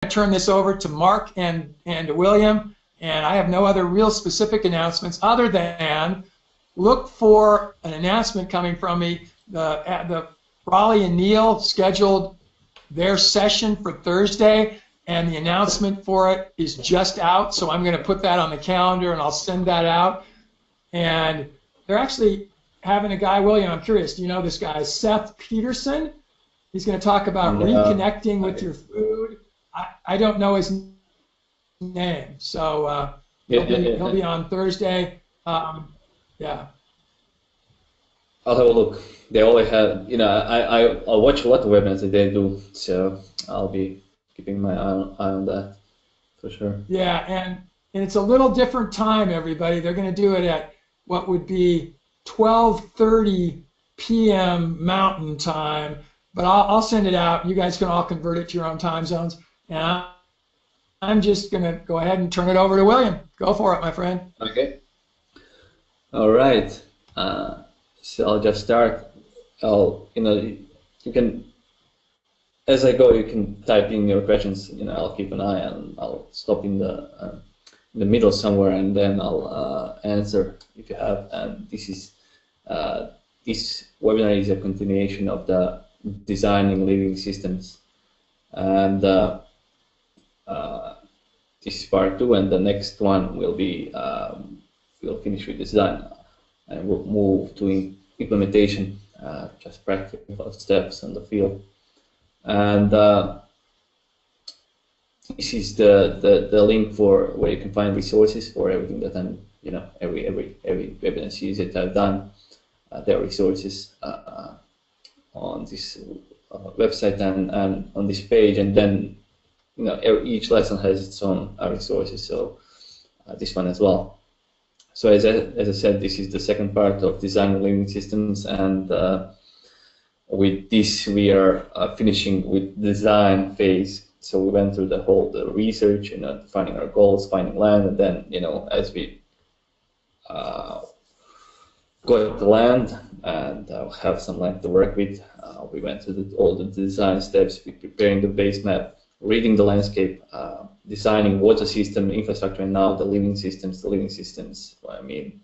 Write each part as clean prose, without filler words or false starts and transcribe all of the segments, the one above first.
turn this over to Mark and to William, and I have no other real specific announcements other than look for an announcement coming from me. The Raleigh and Neil scheduled their session for Thursday, and the announcement for it is just out, so I'm going to put that on the calendar and I'll send that out. And they're actually having a guy, William, I'm curious, do you know this guy, Seth Peterson? He's going to talk about reconnecting with your food. I don't know his name, so he'll be on Thursday. Yeah. I'll have a look. They always have, I'll watch a lot of webinars that they do, so I'll be keeping my eye on that for sure. Yeah, and it's a little different time, everybody. They're going to do it at what would be 12:30 p.m. Mountain Time, but I'll send it out. You guys can all convert it to your own time zones, and I'm just going to go ahead and turn it over to William. Go for it, my friend. Okay. All right. So I'll just start. You can, as I go, you can type in your questions. I'll keep an eye and I'll stop in the middle somewhere, and then I'll answer if you have. And this webinar is a continuation of the designing living systems, and this is part 2, and the next one will be we'll finish with design and we'll move to implementation, just practical steps on the field. And this is the link for where you can find resources for everything that I'm, every webinar series that I've done. There are resources on this website and on this page, and then each lesson has its own resources. So this one as well. So as I said, this is the second part of design living systems, and with this we are finishing with design phase. So we went through the whole research, finding our goals, finding land, and then as we got the land and have some land to work with, we went through all the design steps, preparing the base map, reading the landscape, designing water system, infrastructure, and now the living systems. I mean,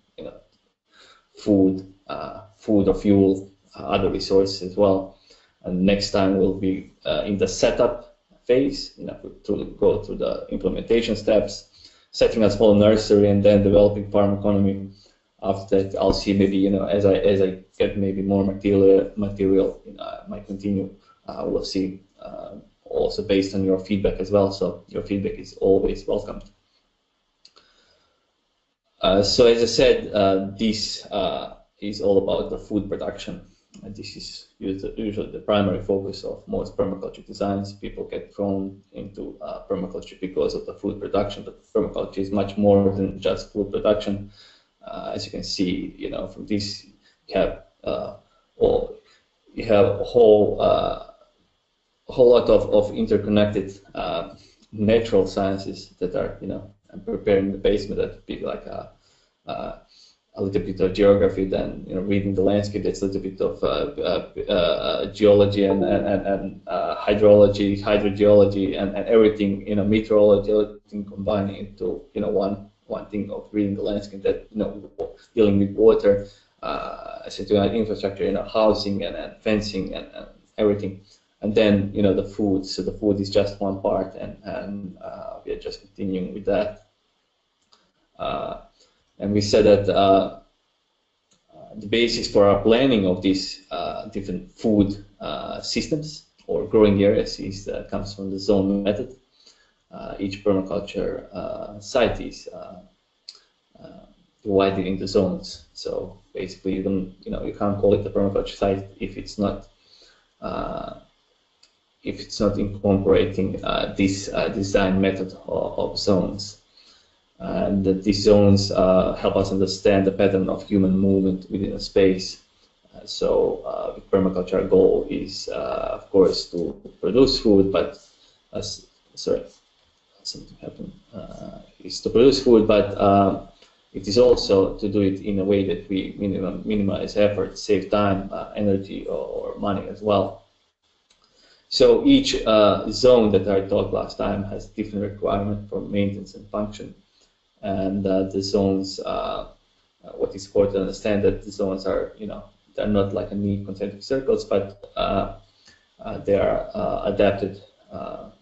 food or fuel, other resources as well. And next time we'll be in the setup phase, to go through the implementation steps, setting a small nursery, and then developing farm economy. After that, I'll see maybe as I get maybe more material, I might continue. We'll see. Also based on your feedback as well, so your feedback is always welcomed. So as I said, this is all about the food production. And this is usually the primary focus of most permaculture designs. People get thrown into permaculture because of the food production, but permaculture is much more than just food production. As you can see, from this, you have a whole lot of interconnected natural sciences that are, preparing the basement. That would be like a little bit of geography, then reading the landscape. That's a little bit of geology and hydrology, hydrogeology, and everything, meteorology, everything combining into one thing of reading the landscape. That dealing with water, infrastructure, housing and fencing and everything. And then the food. So the food is just one part, and we are just continuing with that. And we said that the basis for our planning of these different food systems or growing areas comes from the zone method. Each permaculture site is divided into zones. So basically, you can't call it a permaculture site if it's not incorporating this design method of zones. And these zones help us understand the pattern of human movement within a space. So with permaculture, our goal is, of course, to produce food, but something happened. Is to produce food, but it is also to do it in a way that we minimize effort, save time, energy, or money as well. So each zone that I talked last time has different requirement for maintenance and function, and the zones. What is important to understand that the zones are, they're not like a neat concentric circles, but they are adapted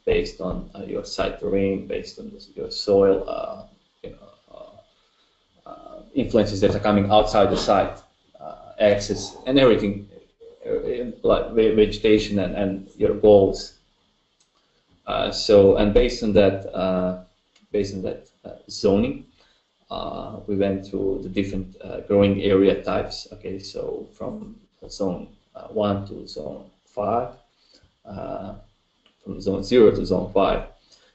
based on your site terrain, based on your soil, influences that are coming outside the site, access and everything, like vegetation and your goals. And based on that zoning, we went through the different growing area types. Okay, so from zone 1 to zone 5, from zone 0 to zone 5.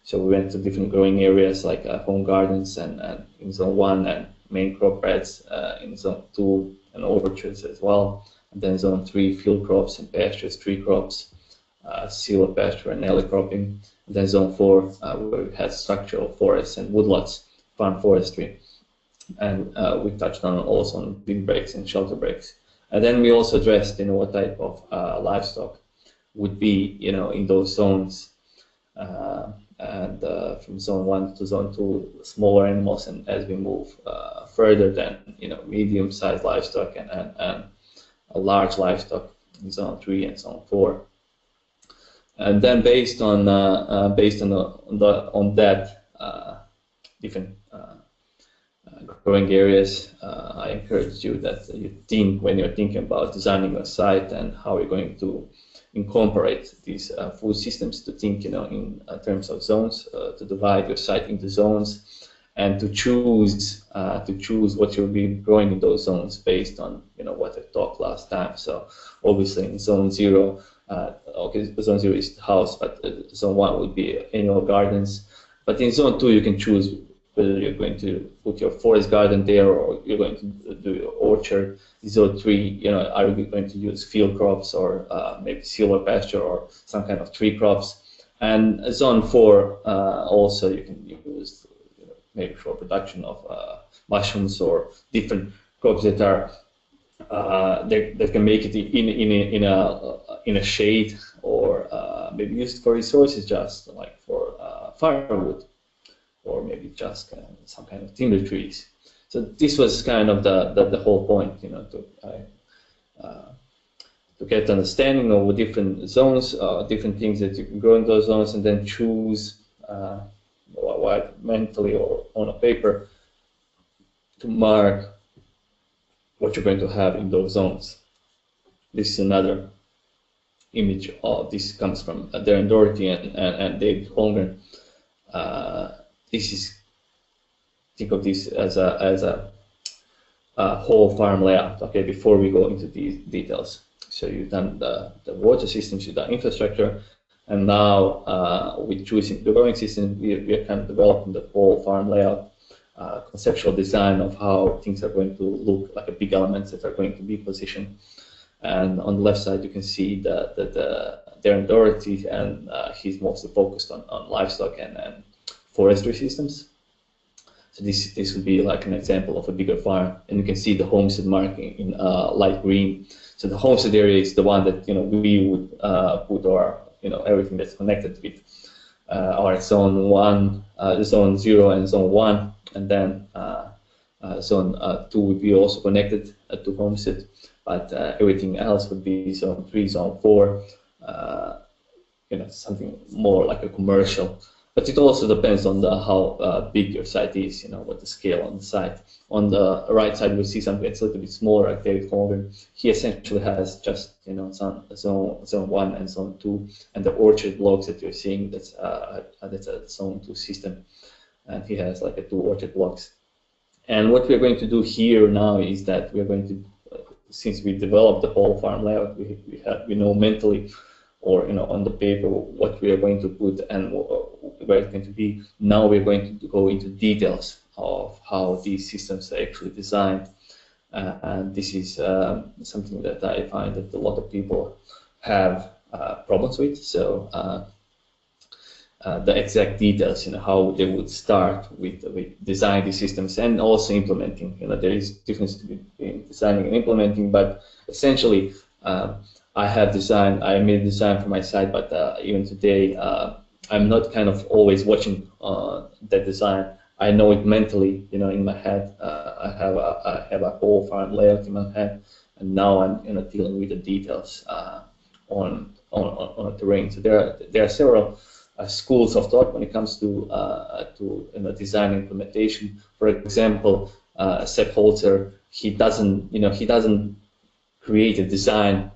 So we went to different growing areas like home gardens and in zone 1, and main crop beds in zone 2, and orchards as well. And then zone 3, field crops and pastures, tree crops, silvopasture and alley cropping. And then zone 4, where we had structural forests and woodlots, farm forestry. And we touched on also on big breaks and shelter breaks. And then we also addressed, what type of livestock would be, in those zones. And from zone 1 to zone 2, smaller animals, and as we move further, then medium-sized livestock and a large livestock in zone 3 and zone 4. And then based on that different growing areas, I encourage you that you think, when you're thinking about designing a site and how you're going to incorporate these food systems, to think in terms of zones, to divide your site into zones, and to choose what you'll be growing in those zones based on what I talked last time. So obviously in zone 0, zone 0 is the house, but zone 1 would be annual gardens. But in zone 2 you can choose whether you're going to put your forest garden there, or you're going to do your orchard. Zone 3, are you going to use field crops, or maybe silvopasture, or some kind of tree crops? And zone 4, also you can use maybe for production of mushrooms, or different crops that are that can make it in a shade, or maybe used for resources, just like for firewood, or maybe just some kind of timber trees. So this was kind of the whole point, to get understanding of different zones, different things that you can grow in those zones, and then choose mentally or on a paper to mark what you're going to have in those zones. This is another image of this, comes from Darren Doherty and David Holmgren. This is, think of this as a whole farm layout. Okay, before we go into these details. So you've done the water systems, you've done infrastructure, and now with choosing the growing system, we are kind of developing the whole farm layout, conceptual design of how things are going to look, like a big elements that are going to be positioned. And on the left side, you can see the Darren Doherty, and he's mostly focused on livestock and forestry systems. So this would be like an example of a bigger farm, and you can see the homestead marking in light green. So the homestead area is the one that we would put our everything that's connected with our zone 1, zone 0, and zone 1, and then zone 2 would be also connected to homestead, but everything else would be zone 3, zone 4, something more like a commercial. But it also depends on how big your site is, what the scale on the site. On the right side, we see something that's a little bit smaller, like David Holmgren. He essentially has just, zone 1 and zone 2, and the orchard blocks that you're seeing, that's a zone 2 system. And he has like 2 orchard blocks. And what we're going to do here now is that we're going to, since we developed the whole farm layout, we know mentally, or on the paper, what we are going to put and where it's going to be. Now we're going to go into details of how these systems are actually designed, and this is something that I find that a lot of people have problems with. So the exact details, how they would start with designing these systems and also implementing. There is difference between designing and implementing, but essentially I made a design for my site, but even today, I'm not kind of always watching that design. I know it mentally, you know, in my head. I have a whole farm layout in my head, and now I'm, you know, dealing with the details on the terrain. So there are several schools of thought when it comes to you know, design implementation. For example, Sepp Holzer, he doesn't create a design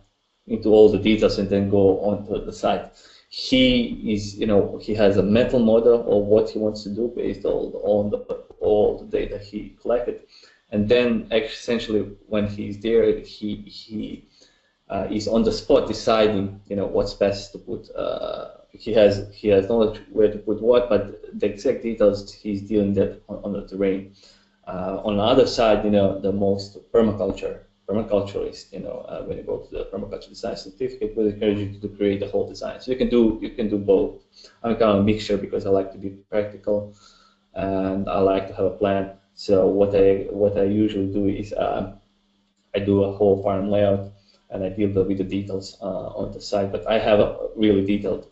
into all the details and then go onto the site. He has a mental model of what he wants to do based on all the data he collected, and then essentially when he's there, he is on the spot deciding, you know, what's best to put. He has knowledge where to put what, but the exact details he's dealing that on the terrain. On the other side, you know, the most permaculturist, you know, when you go to the permaculture design certificate, will encourage you to create the whole design. So you can do both. I'm kind of a mixture because I like to be practical and I like to have a plan. So what I usually do is I do a whole farm layout and I deal with the details on the site. But I have a really detailed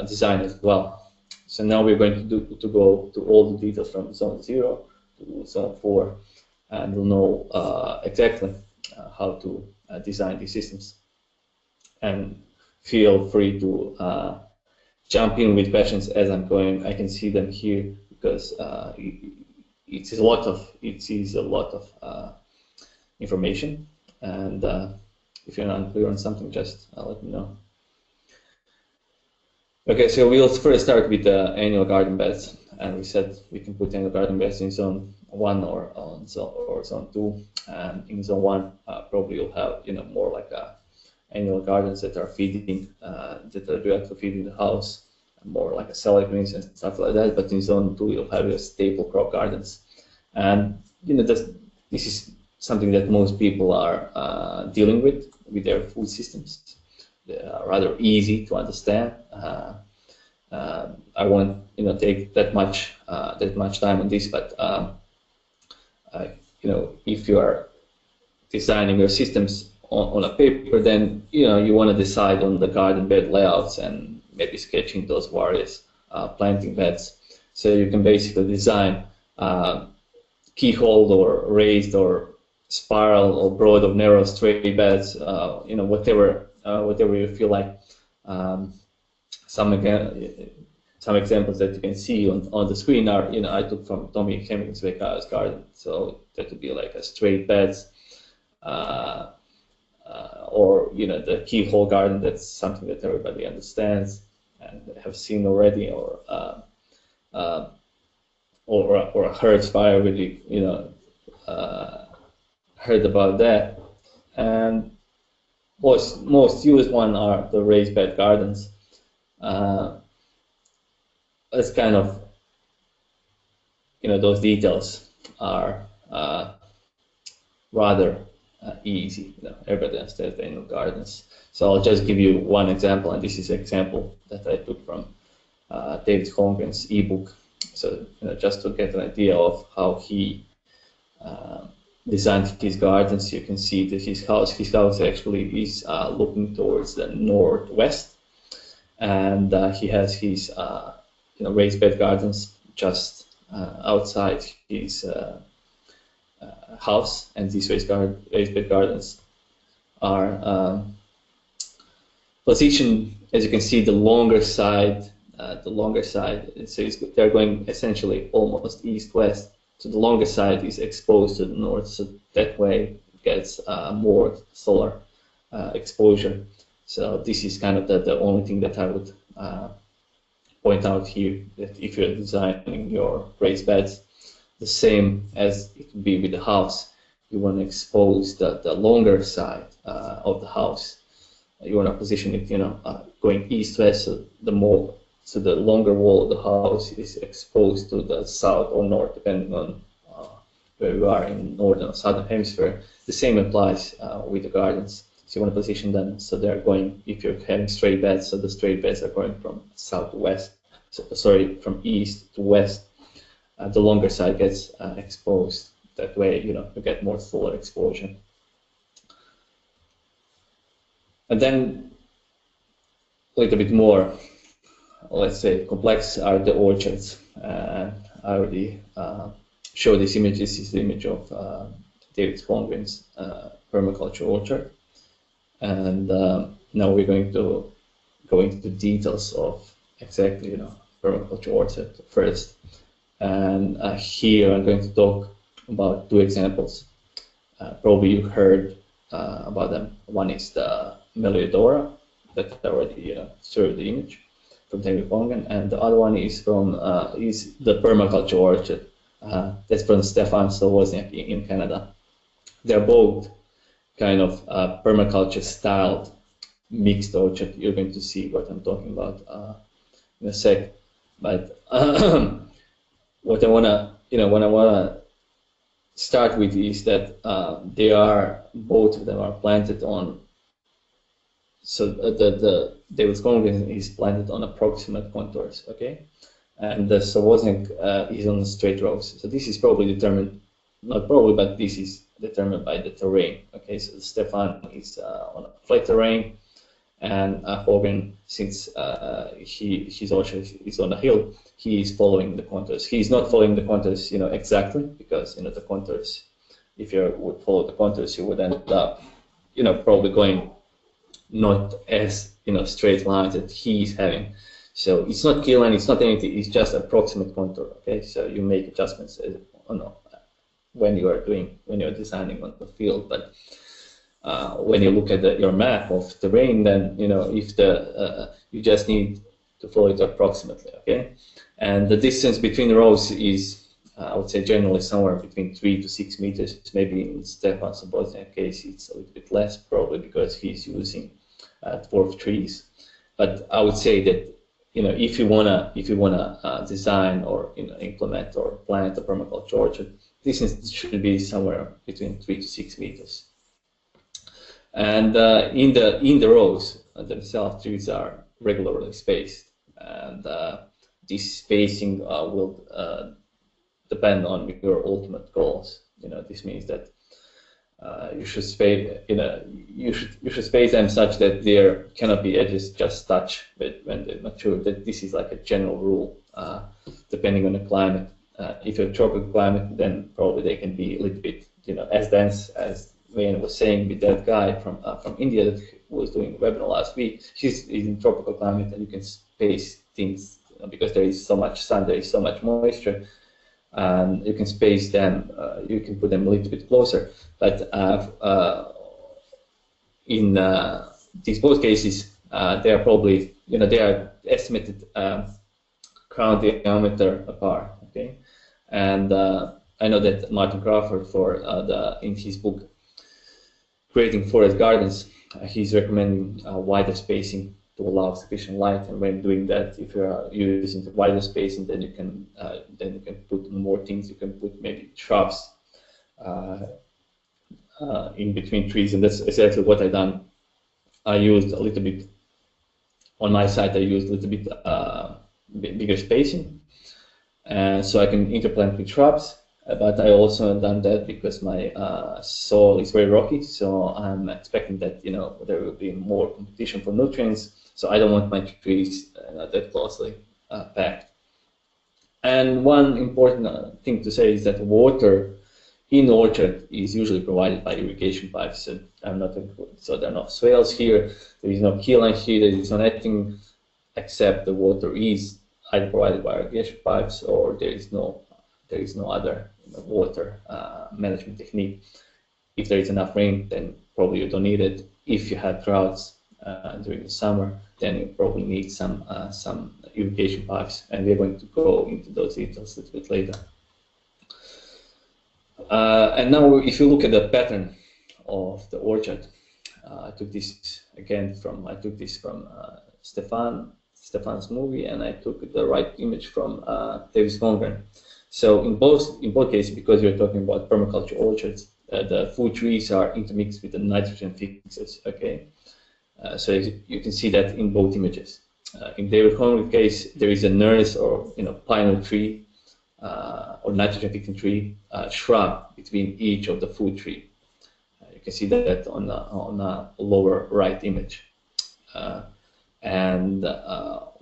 design as well. So now we're going to go to all the details from zone 0 to zone 4. And we'll know exactly how to design these systems. And feel free to jump in with questions as I'm going. I can see them here because it is a lot of information. And if you're not clear on something, just let me know. Okay, so we'll first start with the annual garden beds, and we said we can put annual garden beds in zone 1 or zone 2, and in zone 1 probably you'll have, you know, more like annual gardens that are feeding that are directly feeding the house, more like a salad greens and stuff like that. But in zone 2 you'll have your staple crop gardens, and you know this is something that most people are dealing with their food systems. They are rather easy to understand. I won't, you know, take that much time on this, but you know, if you are designing your systems on a paper, then you know you want to decide on the garden bed layouts and maybe sketching those various planting beds. So you can basically design keyhole or raised or spiral or broad or narrow straight beds, you know, whatever you feel like. Some examples that you can see on the screen are, you know, I took from Tommy Hemmingsway's garden. So that would be like a straight beds, or you know, the keyhole garden. That's something that everybody understands and have seen already, or a heard fire, really, you know, heard about that. And most used one are the raised bed gardens. It's kind of, you know, those details are rather easy. You know, everybody understands the annual gardens. So I'll just give you one example, and this is an example that I took from David Holmgren's ebook. So you know, just to get an idea of how he designed his gardens, you can see that his house actually is looking towards the northwest, and he has his you know, raised bed gardens just outside his house, and these raised bed gardens are positioned, as you can see, the longer side. So they're going essentially almost east-west. So the longer side is exposed to the north, so that way it gets more solar exposure. So this is kind of the only thing that I would point out here, that if you're designing your raised beds, the same as it would be with the house, you want to expose the longer side of the house. You want to position it, you know, going east-west, so the longer wall of the house is exposed to the south or north, depending on where you are in northern or southern hemisphere. The same applies with the gardens. So you want to position them so they're going, if you're having straight beds, so the straight beds are going from south to west, from east to west. The longer side gets exposed. That way, you know, you get more solar exposure. And then a little bit more, let's say, complex are the orchards. I already showed these images. This is the image of David Holmgren's permaculture orchard. And now we're going to go into the details of exactly, permaculture orchard first. And here I'm going to talk about two examples. Probably you heard about them. One is the Meliodora that I already showed the image from David Holmgren, and the other one is from is the permaculture orchard. That's from Stefan Wozniak in Canada. They're both kind of permaculture styled mixed orchard. You're going to see what I'm talking about in a sec. But what I wanna start with is that both of them are planted on. So the David Holmgren is planted on approximate contours, okay, and the Wozniak is on straight rows. So this is probably determined, not probably, but this is determined by the terrain. Okay, so Stefan is on a flat terrain, and Holmgren, since his orchard is on a hill, he is following the contours. He is not following the contours, exactly, because the contours. If you would follow the contours, you would end up, probably going not as straight lines that he is having. So it's not kill line, it's not anything. It's just approximate contour. Okay, so you make adjustments when you are designing on the field, but when you look at your map of terrain, then if you just need to follow it approximately, okay? And the distance between the rows is, I would say, generally somewhere between 3 to 6 meters. Maybe in Stefan Wozniak's case, it's a little bit less, probably because he's using dwarf trees. But I would say that if you wanna design or implement or plant a permaculture orchard, distance should be somewhere between 3 to 6 meters. And in the rows themselves, trees are regularly spaced, and this spacing will depend on your ultimate goals. This means that you should space, you should space them such that their canopy edges just touch when they mature. That this is like a general rule, depending on the climate. If you're a tropical climate, then probably they can be a little bit, as dense as Wayne was saying with that guy from India that was doing a webinar last week. He's in tropical climate, and you can space things because there is so much sun, there is so much moisture, and you can space them. You can put them a little bit closer. But in these both cases, they are probably, they are estimated crown diameter apart. Okay, and I know that Martin Crawford, in his book Creating Forest Gardens, he's recommending wider spacing to allow sufficient light. And when doing that, if you are using the wider spacing, then you can put more things. You can put maybe shrubs in between trees, and that's exactly what I've done. I used a little bit on my side. I used a little bit bigger spacing, so I can interplant with shrubs. But I also done that because my soil is very rocky, so I'm expecting that there will be more competition for nutrients. So I don't want my trees that closely packed. And one important thing to say is that water in orchard is usually provided by irrigation pipes. So there are no swales here. There is no key line here. There is no netting, except the water is either provided by irrigation pipes or there is no other water management technique. If there is enough rain, then probably you don't need it. If you have droughts during the summer, then you probably need some irrigation pipes, and we're going to go into those details a little bit later. And now, if you look at the pattern of the orchard, I took this from Stefan's movie, and I took the right image from David Holmgren. So in both cases, because you're talking about permaculture orchards, the food trees are intermixed with the nitrogen fixes. Okay, so you can see that in both images. In David Holmgren's case, there is a nurse or pine tree or nitrogen fixing tree shrub between each of the food tree. You can see that on the lower right image. And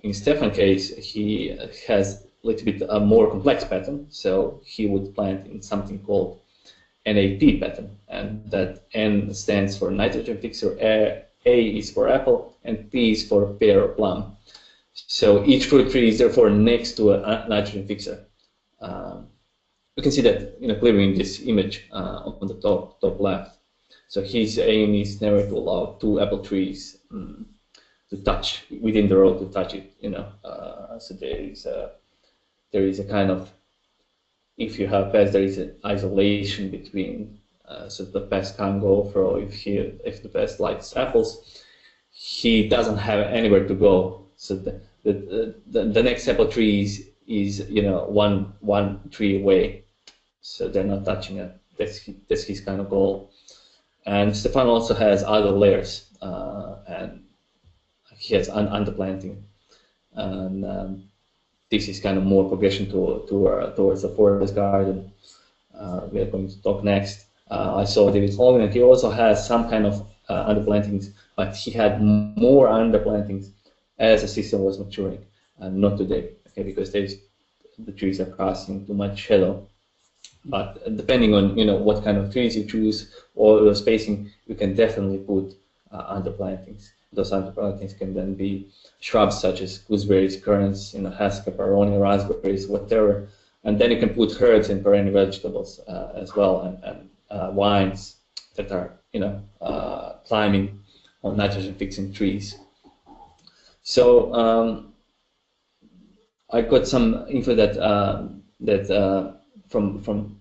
in Stefan's case, he has a little bit more complex pattern. So he would plant in something called NAP pattern, and that N stands for nitrogen fixer, A is for apple, and P is for pear or plum. So each fruit tree is therefore next to a nitrogen fixer. You can see that clearly in this image on the top top left. So his aim is never to allow two apple trees to touch within the row, to touch it. So there is a kind of, if you have pests, there is an isolation between, so the pest can't go through. If the pest likes apples, he doesn't have anywhere to go. So the next apple tree is one tree away. So they're not touching it. That's his kind of goal. And Stefan also has other layers, and he has underplanting, and this is kind of more progression towards the forest garden. We are going to talk next. I saw David Holman, and he also has some kind of underplantings, but he had more underplantings as the system was maturing, and not today, okay, because the trees are casting too much shadow. But depending on what kind of trees you choose or the spacing, you can definitely put underplantings. Those underplantings can then be shrubs such as gooseberries, currants, haskell, aronia, raspberries, whatever. And then you can put herbs and perennial vegetables as well, and vines that are climbing on nitrogen-fixing trees. So I got some info that from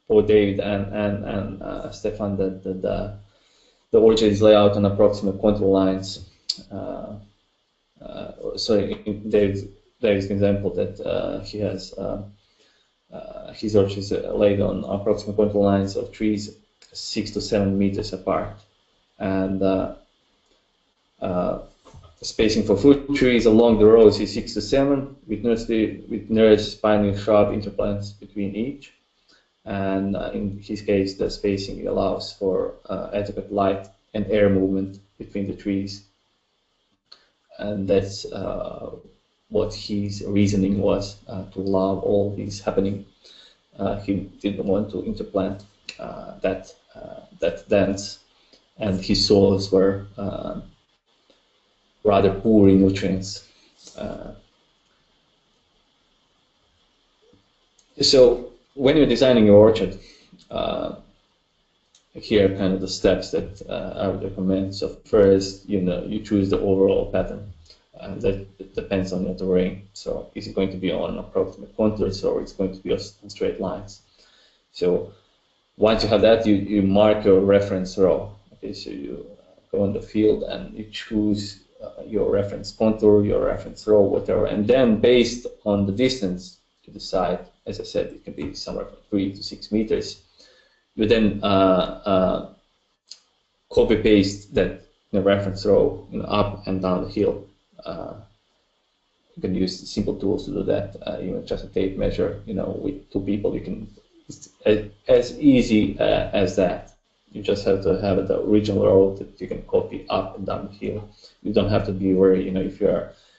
both David and Stefan that the orchard is laid out on approximate contour lines. So in David's example that he has his orchard is laid on approximate contour lines of trees 6 to 7 meters apart, and spacing for fruit trees along the rows is 6 to 7, with nurse spiny shrub interplants between each. And in his case, the spacing allows for adequate light and air movement between the trees. And that's what his reasoning was, to allow all this happening. He didn't want to interplant that dense, and his soils were rather poor in nutrients. So when you're designing your orchard, here are kind of the steps that I would recommend. So first, you choose the overall pattern. That depends on your terrain. So is it going to be on approximate contours, or it's going to be on straight lines? So once you have that, you mark your reference row. Okay, so you go on the field and you choose your reference contour, your reference row, whatever, and then based on the distance to the side, as I said, it can be somewhere from 3 to 6 meters. You then copy paste that reference row up and down the hill. You can use simple tools to do that. Even just a tape measure, with 2 people, you can. It's as easy as that. You just have to have the original row that you can copy up and down the hill. You don't have to be worried,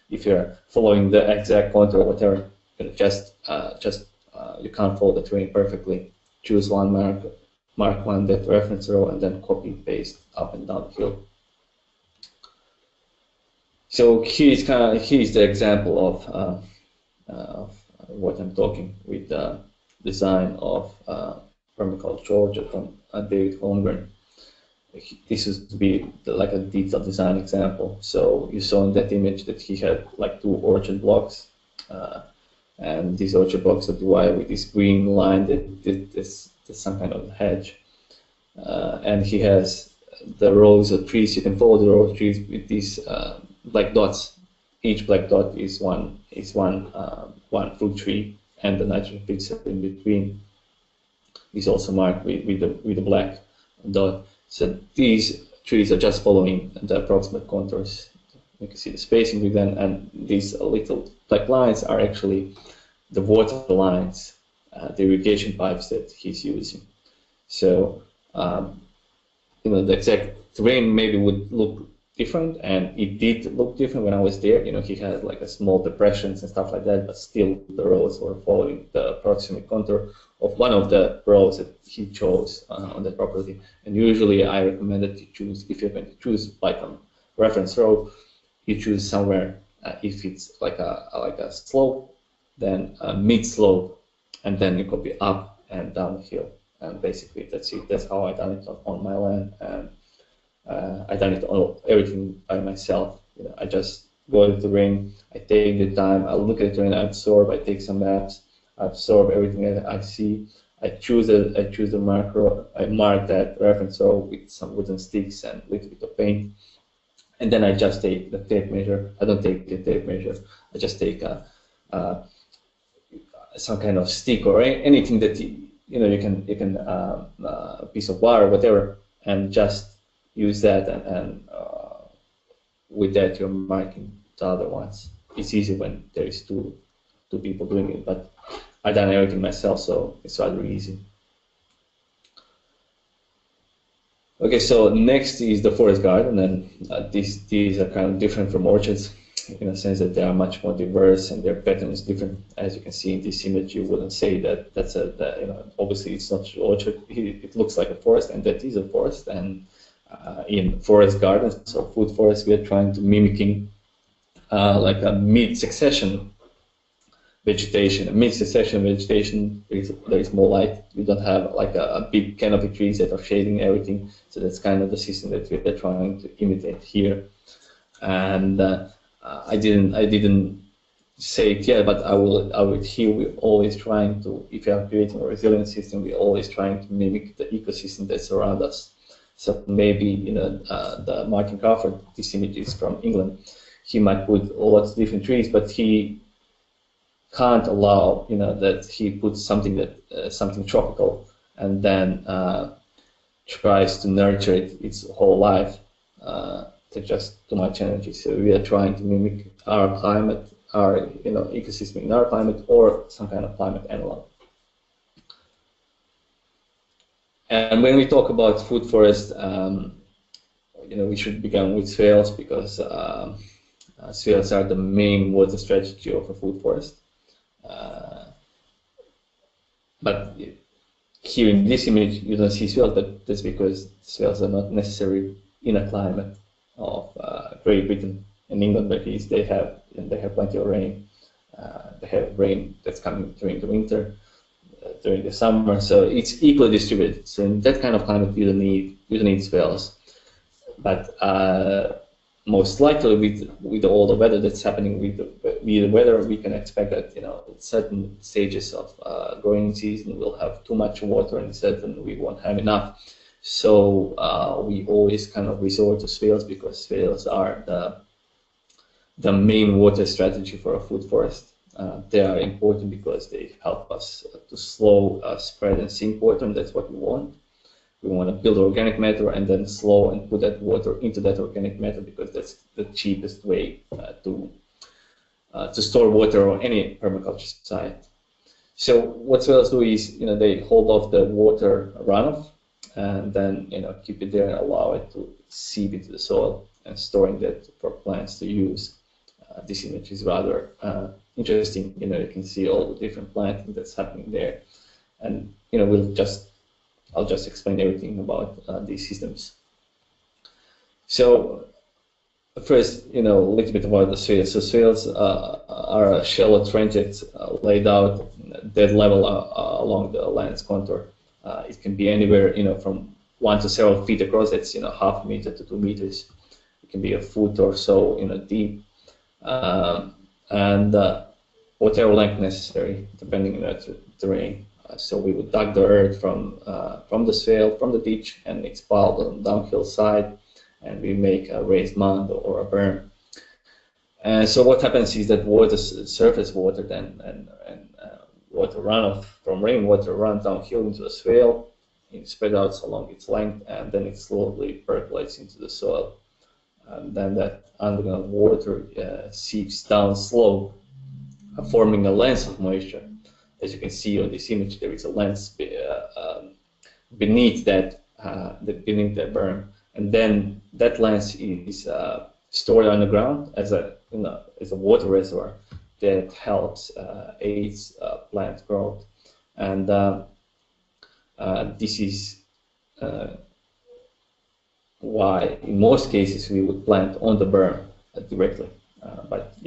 if you're following the exact contour or whatever. You can't follow the terrain perfectly. Choose one mark one that reference row, and then copy paste up and down the hill. So here's the example of what I'm talking with the design of Permaculture orchard from David Holmgren. This would be like a detailed design example. So you saw in that image that he had like 2 orchard blocks, and these orchard blocks are divided with this green line that's some kind of hedge, and he has the rows of trees. You can follow the rows of trees with these black dots. Each black dot is one fruit tree, and the nitrogen fixer in between is also marked with the black dot. So these trees are just following the approximate contours. You can see the spacing with them, and these little black lines are actually the water lines, the irrigation pipes that he's using. So the exact terrain maybe would look different, and it did look different when I was there. He had like a small depressions and stuff like that, but still the roads were following the approximate contour of one of the roads that he chose on the property. And usually I recommend that you choose, if you're going to choose like a reference road, you choose somewhere, if it's like a slope, then a mid slope, and then you copy up and downhill. And basically that's it. That's how I done it on my land. And I done it everything by myself. I just go to the terrain, I take the time, I look at the terrain, I absorb, I take some maps, I absorb everything that I see. I choose the marker, I mark that reference road with some wooden sticks and a little bit of paint, and then I just take the tape measure. I don't take the tape measure. I just take some kind of stick or anything that you can a piece of wire or whatever, and just use that, and with that you're marking the other ones. It's easy when there is two people doing it, but I done everything myself, so it's rather easy. Okay, so next is the forest garden, and these are kind of different from orchards in a sense that they are much more diverse and their pattern is different. As you can see in this image, you wouldn't say that that's obviously it's not an orchard. It looks like a forest, and that is a forest. And in forest gardens, so food forests, we are trying to mimicking like a mid-succession vegetation. Mid-succession vegetation, there is more light. You don't have like a big canopy trees that are shading everything. So that's kind of the system that we are trying to imitate here. And I didn't say it yet, but I will here. We're always trying to, if you are creating a resilient system, we're always trying to mimic the ecosystem that's around us. So maybe the Martin Crawford, this image is from England. He might put lots of different trees, but he can't allow that he puts something that something tropical and then tries to nurture it its whole life. It's just too much energy. So we are trying to mimic our climate, our ecosystem in our climate, or some kind of climate analog. And when we talk about food forest, we should begin with swales, because swales are the main water strategy of a food forest. But here in this image, you don't see swales, but that's because swales are not necessarily in a climate of Great Britain and England, but they have plenty of rain. They have rain that's coming during the winter, during the summer, so it's equally distributed. So in that kind of climate, you don't need swales. But most likely, with all the weather that's happening with the weather, we can expect that certain stages of growing season will have too much water, and certain we won't have enough. So we always kind of resort to swales, because swales are the main water strategy for a food forest. They are important because they help us to slow spread and sink water, and that's what we want. We want to build organic matter and then slow and put that water into that organic matter, because that's the cheapest way to store water on any permaculture site. So what swales do is, they hold off the water runoff, and then keep it there and allow it to seep into the soil, and storing that for plants to use. This image is rather interesting. You can see all the different planting that's happening there, and I'll just explain everything about these systems. So first, a little bit about the swales. So swales are shallow trenches laid out dead level along the land's contour. It can be anywhere, from 1 to several feet across. That's half a meter to 2 meters. It can be a foot or so, deep, and whatever length necessary, depending on the terrain. So we would dug the earth from the swale, from the ditch, and it's piled on the downhill side, and we make a raised mound or a berm. And so what happens is that surface water then and water runoff from rainwater runs downhill into the swale, it spread out along its length, and then it slowly percolates into the soil. And then that underground water seeps down slope, forming a lens of moisture. As you can see on this image, there is a lens beneath that beneath the berm, and then that land is stored underground as a water reservoir that helps aids plant growth, and this is why in most cases we would plant on the berm directly, but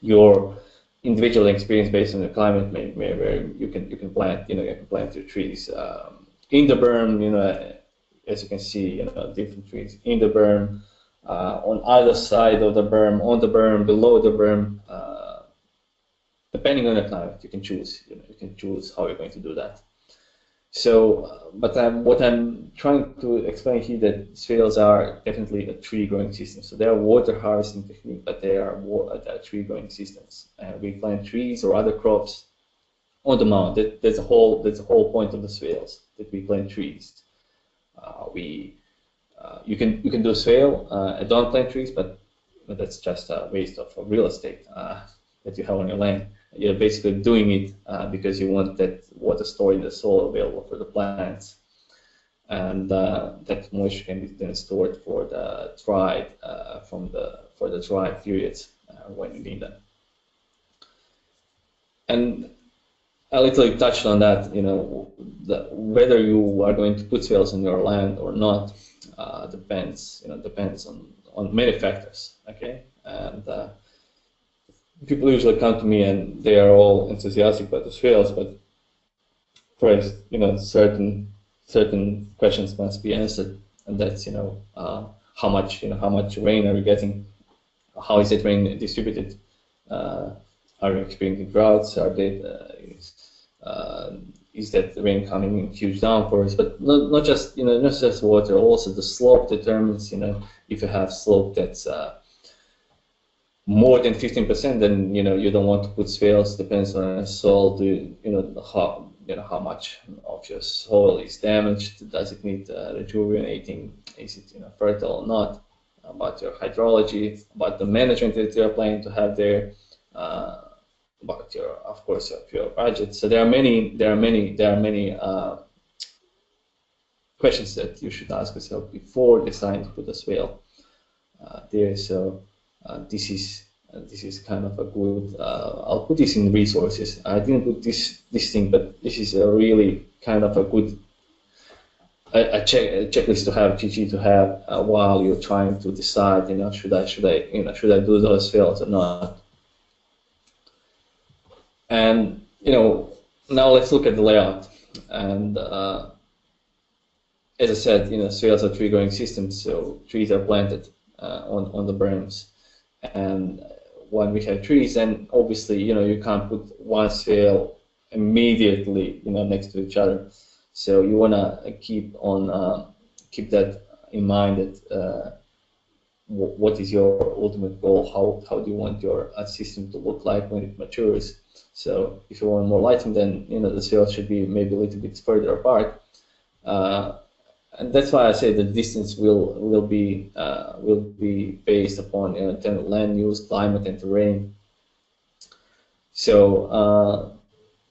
your individual experience based on the climate may vary. You can plant your trees in the berm, as you can see, different trees in the berm, on either side of the berm, on the berm, below the berm. Depending on the climate, you can choose. You can choose how you're going to do that. So, but what I'm trying to explain here that swales are definitely a tree growing system. So they are water harvesting technique, but they are tree growing systems. We plant trees or other crops on the mound. That's the whole point of the swales, that we plant trees. You can do swale and don't plant trees, but that's just a waste of real estate that you have on your land. You're basically doing it because you want that water stored in the soil available for the plants, and that moisture can be then stored for the dry dry periods when you need them. And I literally touched on that. Whether you are going to put swales on your land or not depends on many factors. Okay, and people usually come to me and they are all enthusiastic about the swales, but first, certain questions must be answered, and that's how much rain are you getting? How is that rain distributed? Are you experiencing droughts? Is that rain coming in huge downpours? But not just water. Also, the slope determines. If you have slope that's more than 15%, then you don't want to put swales. Depends on the soil. How much of your soil is damaged? Does it need rejuvenating? Is it fertile or not? About your hydrology, about the management that you're planning to have there, about of course your budget. So there are many questions that you should ask yourself before deciding to put a swale there. So this is kind of a good. I'll put this in resources. I didn't put this thing, but this is a really kind of a good a checklist to have, cheat to have while you're trying to decide. Should I do those swales or not? And now let's look at the layout. And as I said, swales are tree growing systems, so trees are planted on the berms. And when we have trees, then obviously you can't put one swale immediately next to each other. So you wanna keep that in mind, that what is your ultimate goal? How do you want your system to look like when it matures? So if you want more lighting, then the swales should be maybe a little bit further apart. And that's why I say the distance will be based upon land use, climate, and terrain. So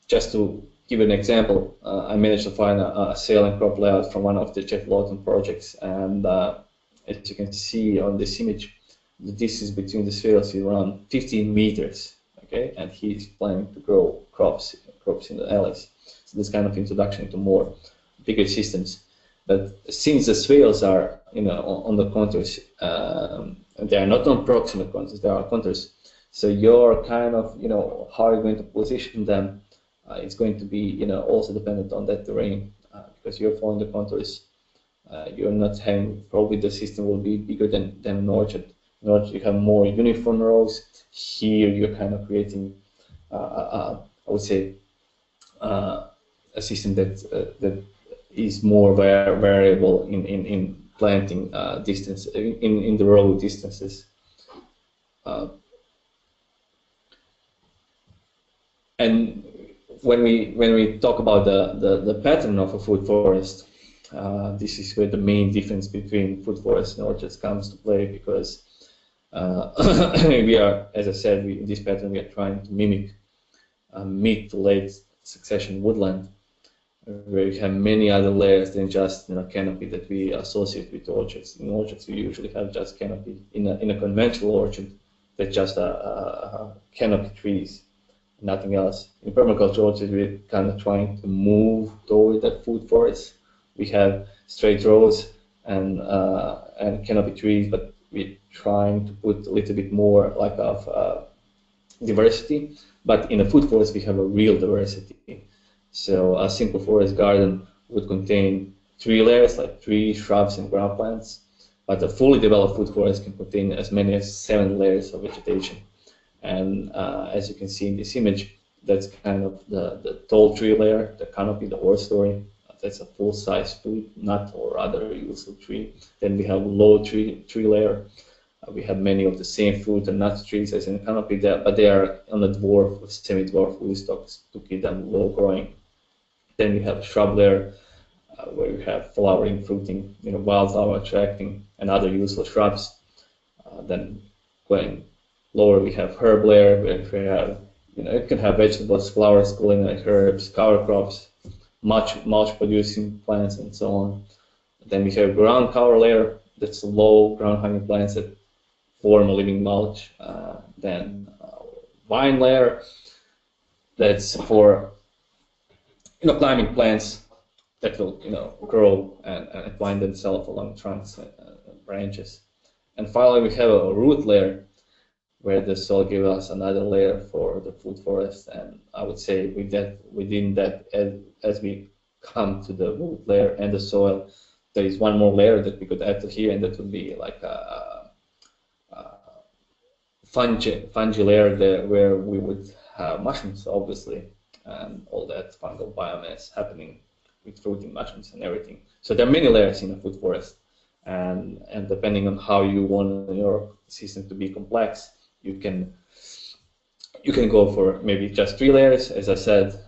just to give an example, I managed to find a swale and crop layout from one of the Jeff Lawton projects, and as you can see on this image, the distance between the swales is around 15 meters. Okay, and he's planning to grow crops in the alleys. So this kind of introduction to more bigger systems. But since the swales are on the contours, they are not on proximate contours, they are contours. So you're kind of how you're going to position them. It's going to be also dependent on that terrain, because you're following the contours. You're not having, probably the system will be bigger than an orchard. In orchard you have more uniform rows. Here you're kind of creating, I would say, a system that is more variable in planting distance in the row distances. And when we talk about the pattern of a food forest, this is where the main difference between food forests and orchards comes to play, because we are, as I said, in this pattern we are trying to mimic mid to late succession woodland. where you have many other layers than just canopy that we associate with orchards. In orchards, we usually have just canopy. In a conventional orchard, that's just canopy trees, nothing else. In permaculture orchards, we're kind of trying to move toward that food forest. We have straight rows and canopy trees, but we're trying to put a little bit more like of diversity. But in a food forest, we have a real diversity. So a simple forest garden would contain 3 layers, like trees, shrubs, and ground plants. But a fully developed food forest can contain as many as 7 layers of vegetation. And as you can see in this image, that's kind of the tall tree layer, the canopy, the horse story. That's a full-size fruit, nut, or other useful tree. Then we have low tree layer. We have many of the same fruit and nut trees as in the canopy, but they are on a dwarf or semi-dwarf woody stocks to keep them low growing. Then we have shrub layer, where we have flowering, fruiting, wildflower attracting, and other useful shrubs. Then going lower, we have herb layer, where we have, it can have vegetables, flowers, culinary herbs, cover crops, mulch producing plants, and so on. Then we have ground cover layer, that's low ground hanging plants that form a living mulch. Then vine layer, that's for climbing plants that will grow and entwine themselves along trunks and branches. And finally, we have a root layer, where the soil gives us another layer for the food forest. And I would say within that, as we come to the root layer and the soil, there is one more layer that we could add to here, and that would be like a fungi layer there, where we would have mushrooms, obviously, and all that fungal biomass happening with fruiting mushrooms and everything. So there are many layers in a food forest, and depending on how you want your system to be complex, you can go for maybe just 3 layers, as I said,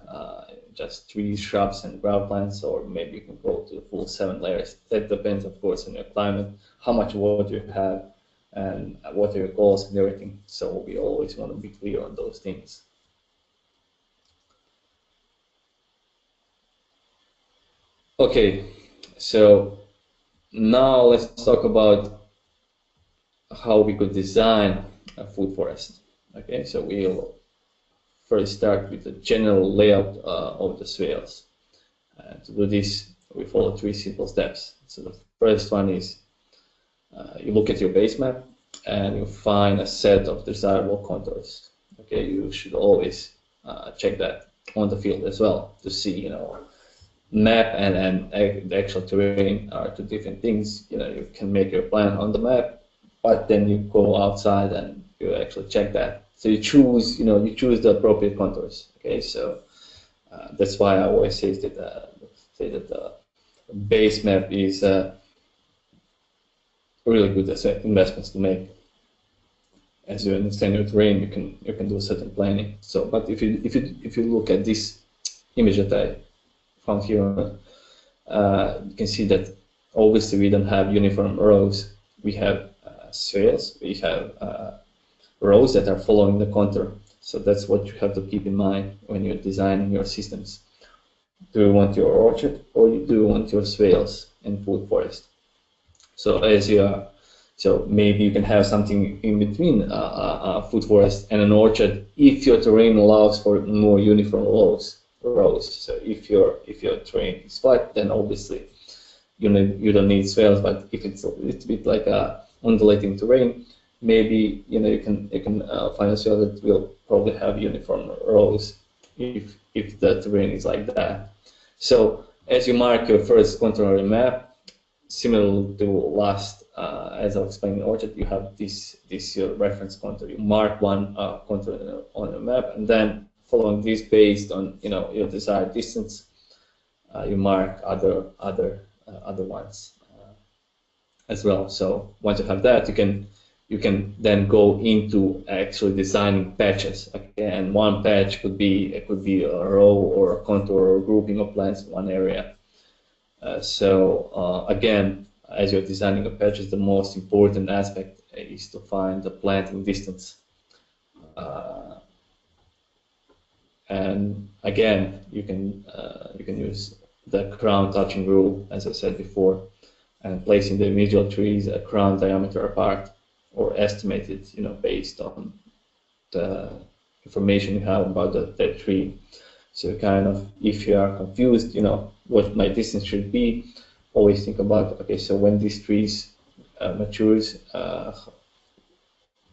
just trees, shrubs, and ground plants, or maybe you can go to the full 7 layers. That depends, of course, on your climate, how much water you have, and what are your goals and everything. So we always want to be clear on those things. Okay, so now let's talk about how we could design a food forest. Okay, so we'll first start with the general layout of the swales. To do this, we follow 3 simple steps. So the first one is you look at your base map and you find a set of desirable contours. Okay, you should always check that on the field as well to see, map and the actual terrain are 2 different things. You can make your plan on the map, but then you go outside and you actually check that. So you choose, the appropriate contours. Okay, so that's why I always say that the base map is really good investments to make. As you understand your terrain, you can do certain planning. So, but if you look at this image that I found here, you can see that obviously we don't have uniform rows. We have swales. We have rows that are following the contour. So that's what you have to keep in mind when you're designing your systems. Do you want your orchard, or do you want your swales and food forest? So so maybe you can have something in between a food forest and an orchard if your terrain allows for more uniform rows. So if your terrain is flat, then obviously you don't need swales. But if it's a little bit like a undulating terrain, maybe you can find a swale that will probably have uniform rows if the terrain is like that. So as you mark your first contour map, similar to last, as I explained in orchard, you have this your reference contour. You mark one contour on the map, and then following this based on your desired distance, you mark other ones as well. So once you have that, you can then go into actually designing patches. Okay, and one patch could be a row or a contour or a grouping of plants in one area. So again, as you're designing a patch, the most important aspect is to find the planting distance. And again, you can use the crown touching rule, as I said before, and placing the individual trees a crown diameter apart, or estimated, based on the information you have about that tree. So kind of, if you are confused, what my distance should be, always think about, okay, so when this tree matures,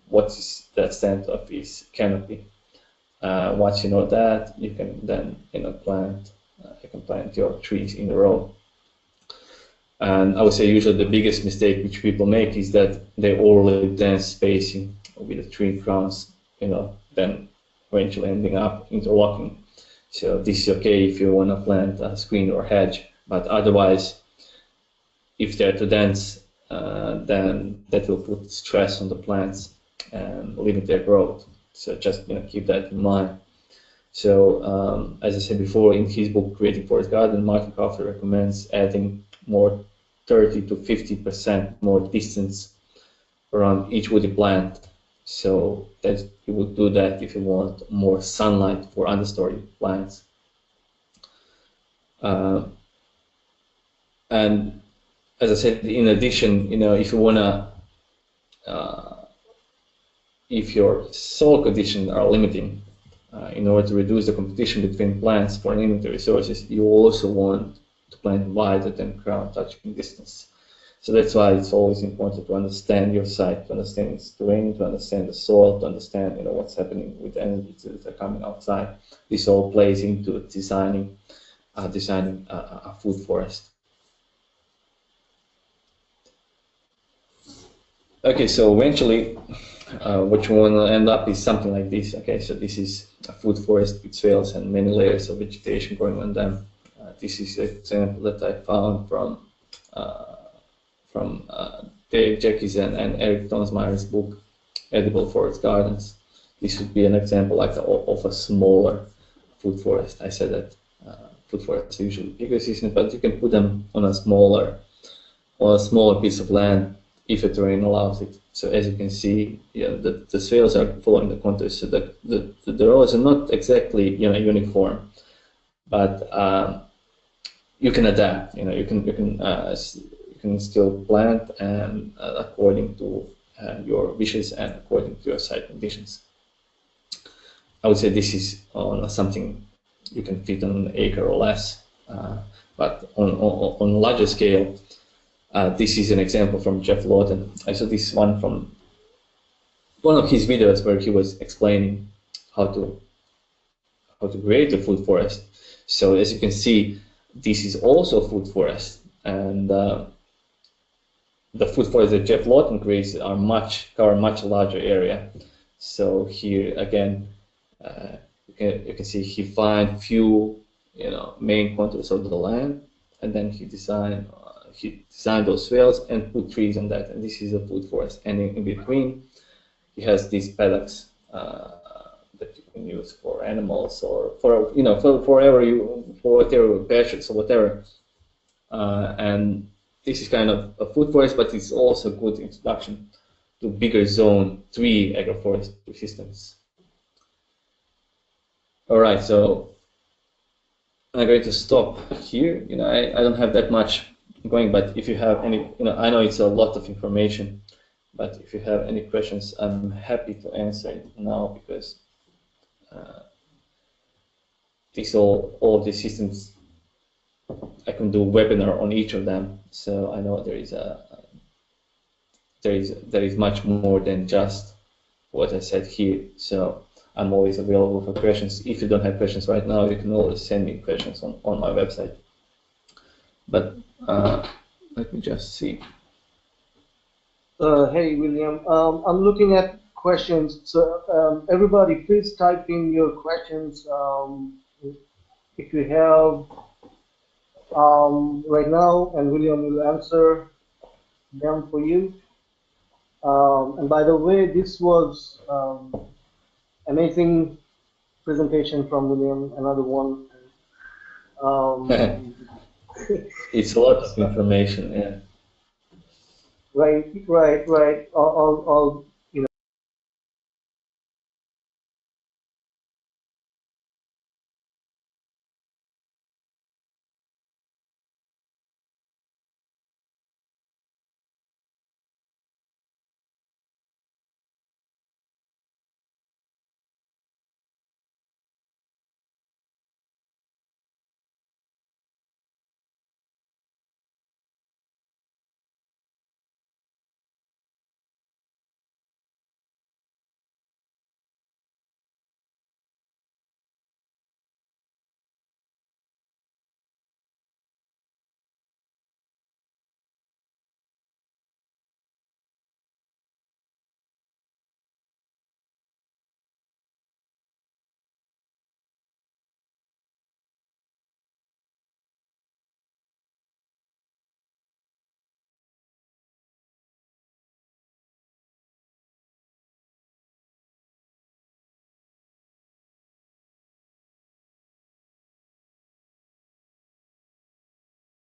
what is the extent of its canopy? Once you know that, you can then plant. You can plant your trees in a row. And I would say usually the biggest mistake which people make is that they overly dense spacing with the tree crowns, then eventually ending up interlocking. So this is okay if you want to plant a screen or hedge, but otherwise, if they're too dense, then that will put stress on the plants and limit their growth. So just keep that in mind. So as I said before, in his book Creating Forest Garden, Martin Crafter recommends adding more 30 to 50% more distance around each woody plant. So that you would do that if you want more sunlight for understory plants. And as I said, in addition, if you wanna, if your soil conditions are limiting, in order to reduce the competition between plants for limited resources, you also want to plant wider than crown touching distance. So that's why it's always important to understand your site, to understand its terrain, to understand the soil, to understand what's happening with energies that are coming outside. This all plays into designing a food forest. Okay, so eventually, what you want to end up is something like this. Okay, so this is a food forest with swales and many layers of vegetation growing on them. This is an example that I found from Dave Jeckes and Eric Tonsmeyer's book, Edible Forest Gardens. This would be an example of a smaller food forest. I said that food forests are usually bigger systems, but you can put them on a smaller piece of land if the terrain allows it. So as you can see, the swales are following the contours. So the rows are not exactly uniform, but you can adapt. You can still plant and according to your wishes and according to your site conditions. I would say this is on something you can fit on an acre or less, but on a larger scale, this is an example from Jeff Lawton. I saw this one from one of his videos where he was explaining how to create a food forest. So as you can see, this is also a food forest, and the food forests that Jeff Lawton creates cover a much larger area. So here again, you can see he find few main contours of the land, and then he designed those swales and put trees on that, and this is a food forest. And in between, he has these paddocks that you can use for animals or for whatever passions or whatever. And this is kind of a food forest, but it's also a good introduction to bigger zone 3 agroforestry systems. All right, so I'm going to stop here. I don't have that much going, but if you have any, I know it's a lot of information, but if you have any questions, I'm happy to answer it now, because all of these systems, I can do a webinar on each of them. So I know there is much more than just what I said here. So I'm always available for questions. If you don't have questions right now, you can always send me questions on my website. But let me just see. Hey, William. I'm looking at questions. So everybody, please type in your questions if you have right now, and William will answer them for you. And by the way, this was amazing presentation from William. Another one. It's a lot of information, yeah. Right. I'll